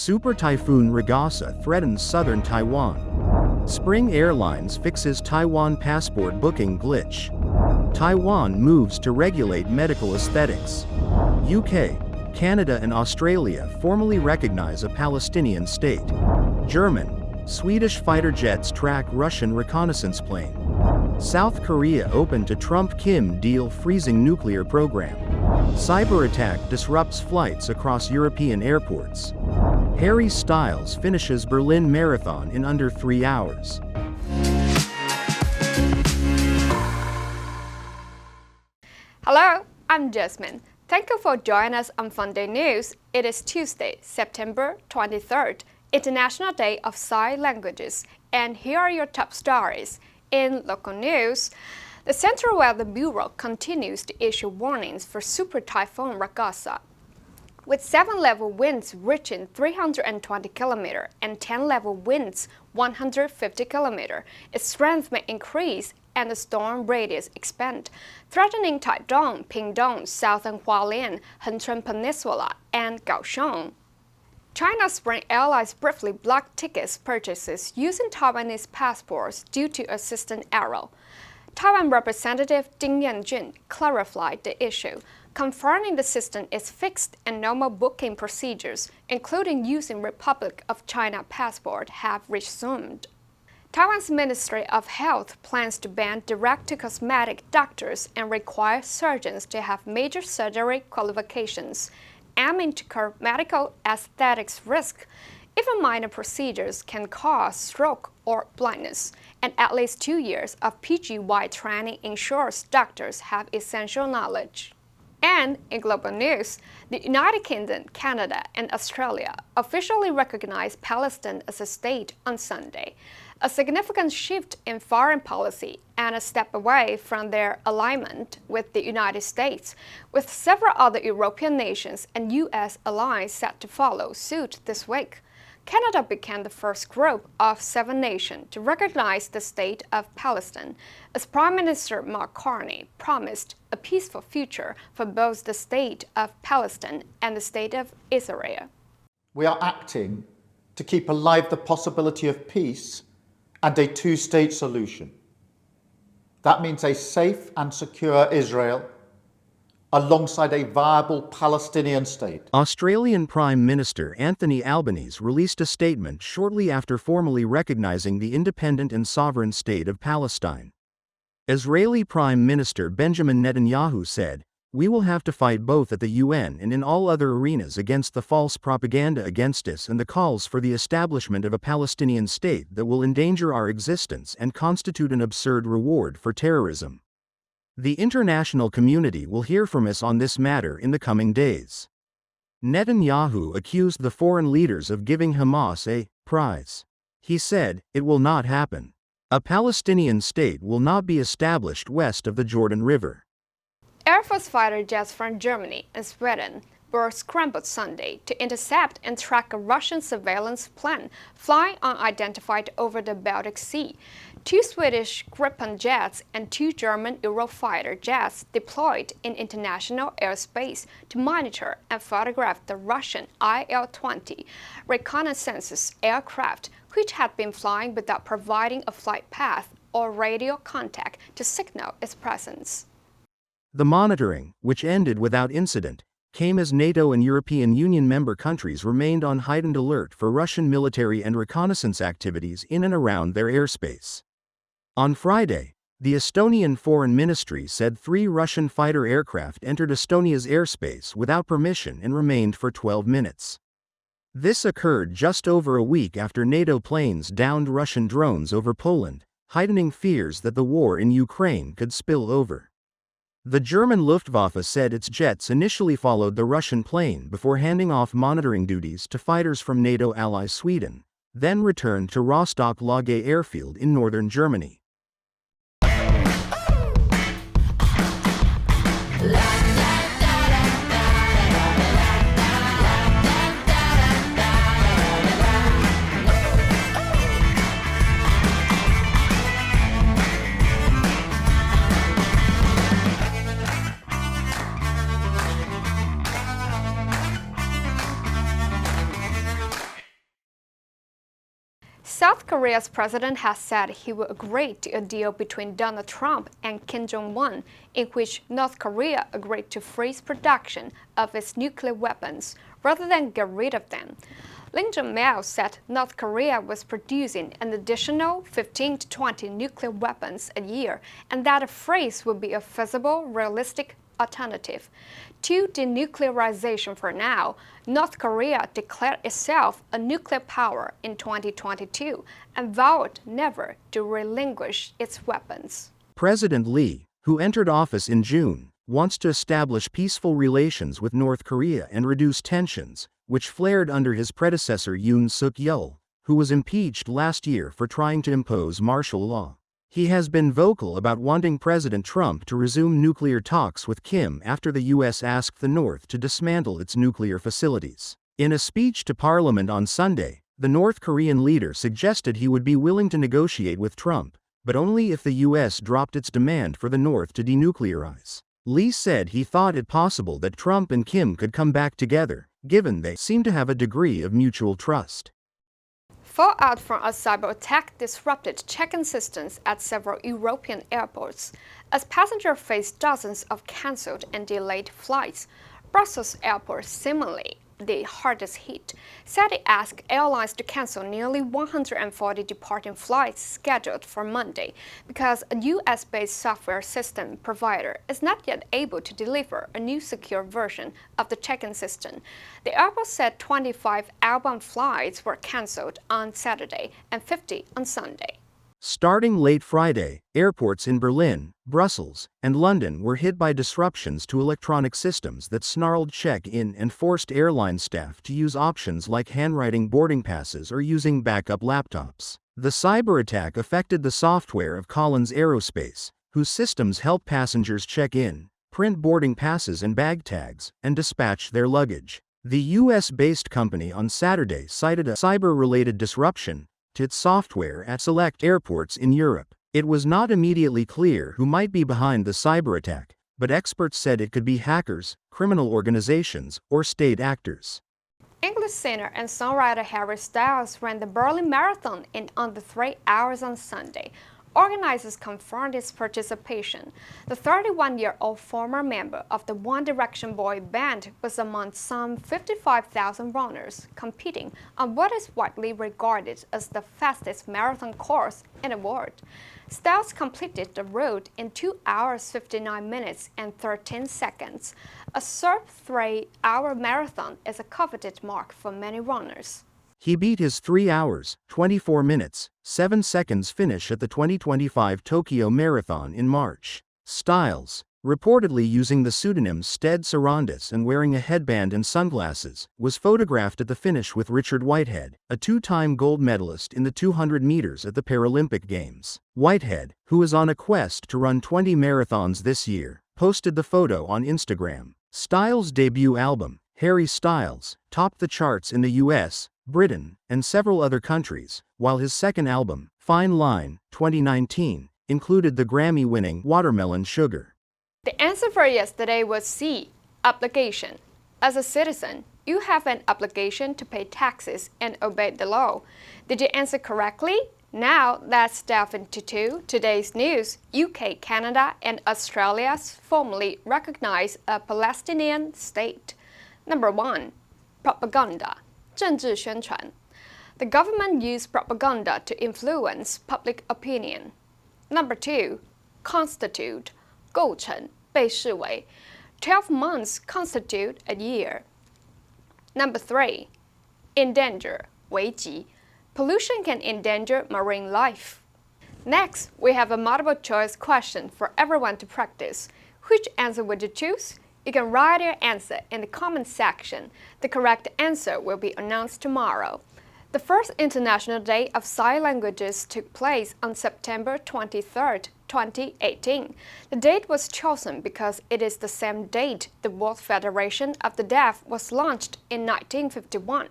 Super Typhoon Ragasa threatens southern Taiwan. Spring Airlines fixes Taiwan passport booking glitch. Taiwan moves to regulate medical aesthetics. UK, Canada and Australia formally recognize a Palestinian state. German, Swedish fighter jets track Russian reconnaissance plane. South Korea open to Trump-Kim deal freezing nuclear program. Cyberattack disrupts flights across European airports. Harry Styles finishes Berlin Marathon in under 3 hours. Hello, I'm Jasmine. Thank you for joining us on FUNDAY News. It is Tuesday, September 23rd, International Day of Sign Languages, and here are your top stories. In local news, the Central Weather Bureau continues to issue warnings for Super Typhoon Ragasa. With 7-level winds reaching 320 km and 10-level winds 150 km, its strength may increase and the storm radius expand, threatening Taitung, Pingtung, southern Hualien, Hentren Peninsula, and Kaohsiung. China's Spring Airlines briefly blocked tickets purchases using Taiwanese passports due to a system error. Taiwan Representative Ding Yanjun clarified the issue, confirming the system is fixed and normal booking procedures, including using Republic of China passport, have resumed. Taiwan's Ministry of Health plans to ban direct-to-cosmetic doctors and require surgeons to have major surgery qualifications, aiming to curb medical aesthetics risk. Even minor procedures can cause stroke or blindness, and at least 2 years of PGY training ensures doctors have essential knowledge. And in global news, the United Kingdom, Canada, and Australia officially recognized Palestine as a state on Sunday, a significant shift in foreign policy and a step away from their alignment with the United States, with several other European nations and U.S. allies set to follow suit this week. Canada became the first group of 7 nations to recognize the state of Palestine, as Prime Minister Mark Carney promised a peaceful future for both the state of Palestine and the state of Israel. We are acting to keep alive the possibility of peace and a two-state solution. That means a safe and secure Israel alongside a viable Palestinian state. Australian Prime Minister Anthony Albanese released a statement shortly after formally recognizing the independent and sovereign state of Palestine. Israeli Prime Minister Benjamin Netanyahu said, "We will have to fight both at the UN and in all other arenas against the false propaganda against us and the calls for the establishment of a Palestinian state that will endanger our existence and constitute an absurd reward for terrorism." The international community will hear from us on this matter in the coming days. Netanyahu accused the foreign leaders of giving Hamas a prize. He said, "It will not happen. A Palestinian state will not be established west of the Jordan River." Air Force fighter jets from Germany and Sweden were scrambled Sunday to intercept and track a Russian surveillance plane flying unidentified over the Baltic Sea. 2 Swedish Gripen jets and 2 German Eurofighter jets deployed in international airspace to monitor and photograph the Russian Il-20 Reconnaissance aircraft, which had been flying without providing a flight path or radio contact to signal its presence. The monitoring, which ended without incident, came as NATO and European Union member countries remained on heightened alert for Russian military and reconnaissance activities in and around their airspace. On Friday, the Estonian Foreign Ministry said 3 Russian fighter aircraft entered Estonia's airspace without permission and remained for 12 minutes. This occurred just over a week after NATO planes downed Russian drones over Poland, heightening fears that the war in Ukraine could spill over. The German Luftwaffe said its jets initially followed the Russian plane before handing off monitoring duties to fighters from NATO ally Sweden, then returned to Rostock-Lage airfield in northern Germany. South Korea's president has said he will agree to a deal between Donald Trump and Kim Jong-un, in which North Korea agreed to freeze production of its nuclear weapons rather than get rid of them. Lee Jong-il said North Korea was producing an additional 15 to 20 nuclear weapons a year, and that a freeze would be a feasible, realistic alternative to denuclearization. For now, North Korea declared itself a nuclear power in 2022 and vowed never to relinquish its weapons. President Lee, who entered office in June, wants to establish peaceful relations with North Korea and reduce tensions, which flared under his predecessor Yoon Suk-yeol, who was impeached last year for trying to impose martial law. He has been vocal about wanting President Trump to resume nuclear talks with Kim after the U.S. asked the North to dismantle its nuclear facilities. In a speech to Parliament on Sunday, the North Korean leader suggested he would be willing to negotiate with Trump, but only if the U.S. dropped its demand for the North to denuclearize. Lee said he thought it possible that Trump and Kim could come back together, given they seem to have a degree of mutual trust. Fallout from a cyber attack disrupted check-in systems at several European airports. As passengers faced dozens of cancelled and delayed flights, Brussels Airport, similarly the hardest hit, said it asked airlines to cancel nearly 140 departing flights scheduled for Monday because a US-based software system provider is not yet able to deliver a new secure version of the check-in system. The airport said 25 outbound flights were cancelled on Saturday and 50 on Sunday. Starting late Friday, airports in Berlin, Brussels, and London were hit by disruptions to electronic systems that snarled check-in and forced airline staff to use options like handwriting boarding passes or using backup laptops. The cyber attack affected the software of Collins Aerospace, whose systems help passengers check in, print boarding passes and bag tags, and dispatch their luggage. The US-based company on Saturday cited a cyber-related disruption to its software at select airports in Europe. It was not immediately clear who might be behind the cyber attack, but experts said it could be hackers, criminal organizations, or state actors. English singer and songwriter Harry Styles ran the Berlin Marathon in under 3 hours on Sunday. Organizers confirmed his participation. The 31-year-old former member of the One Direction boy band was among some 55,000 runners competing on what is widely regarded as the fastest marathon course in the world. Styles completed the route in 2 hours 59 minutes and 13 seconds. A sub-3-hour marathon is a coveted mark for many runners. He beat his 3 hours, 24 minutes, 7 seconds finish at the 2025 Tokyo Marathon in March. Styles, reportedly using the pseudonym Stead Sarandis and wearing a headband and sunglasses, was photographed at the finish with Richard Whitehead, a two-time gold medalist in the 200 meters at the Paralympic Games. Whitehead, who is on a quest to run 20 marathons this year, posted the photo on Instagram. Styles' debut album, Harry Styles, topped the charts in the US, Britain, and several other countries, while his second album, Fine Line, 2019, included the Grammy-winning Watermelon Sugar. The answer for yesterday was C, obligation. As a citizen, you have an obligation to pay taxes and obey the law. Did you answer correctly? Now let's delve into today's news. UK, Canada, and Australia formally recognize a Palestinian state. Number 1. Propaganda. 政治宣传. The government used propaganda to influence public opinion. Number 2. Constitute. 构成, 被视为. 12 months constitute a year. Number 3. Endanger. 危及. Pollution can endanger marine life. Next, we have a multiple choice question for everyone to practice. Which answer would you choose? You can write your answer in the comment section. The correct answer will be announced tomorrow. The first International Day of Sign Languages took place on September 23, 2018. The date was chosen because it is the same date the World Federation of the Deaf was launched in 1951.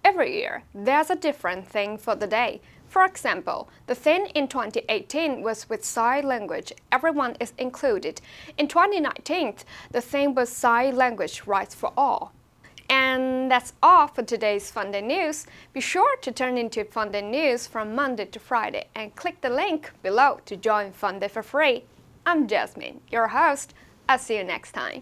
Every year, there's a different theme for the day. For example, the theme in 2018 was with sign language, everyone is included. In 2019, the theme was sign language rights for all. And that's all for today's FUNDAY news. Be sure to turn into FUNDAY news from Monday to Friday and click the link below to join FUNDAY for free. I'm Jasmine, your host. I'll see you next time.